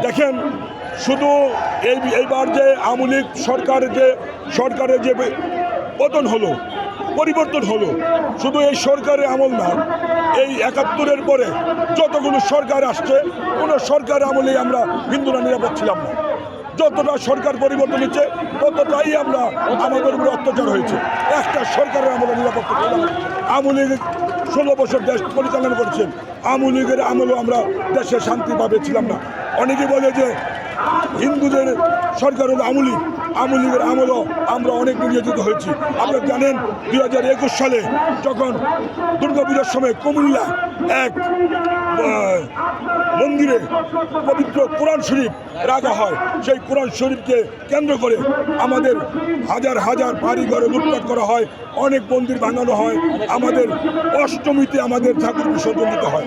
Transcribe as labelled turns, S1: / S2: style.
S1: দেখেন, শুধু এইবার যে আওয়ামী লীগ সরকারের যে পতন হলো, পরিবর্তন হলো, শুধু এই সরকারের আমল না, এই ৭১-এর পরে যতগুলো সরকার আসছে কোনো সরকার আমলেই আমরা হিন্দুরা নিরাপদ ছিলাম না। যতটা সরকার পরিবর্তন হচ্ছে ততটাই আমরা আমাদের উপরে অত্যাচার হয়েছে। একটা সরকারের আমলে নিরাপত্তা ছিলাম না। আওয়ামী লীগ ১৬ বছর দেশ পরিচালনা করেছেন, আওয়ামী লীগের আমলেও আমরা দেশে শান্তিভাবে ছিলাম না। অনেকে বলে যে হিন্দুদের সরকার হলো আওয়ামী লীগের আমলও আমরা অনেক নির্যাতিত হয়েছি। আপনারা জানেন ২০২১ সালে যখন দুর্গাপূজার সময় কুমিল্লা এক মন্দিরে পবিত্র কোরআন শরীফ রাখা হয়, সেই কোরআন শরীফকে কেন্দ্র করে আমাদের হাজার হাজার বাড়ি ঘরে লুটপাট করা হয়, অনেক মন্দির ভাঙানো হয়, আমাদের অষ্টমীতে আমাদের ঠাকুর বিসর্জন দিতে হয়।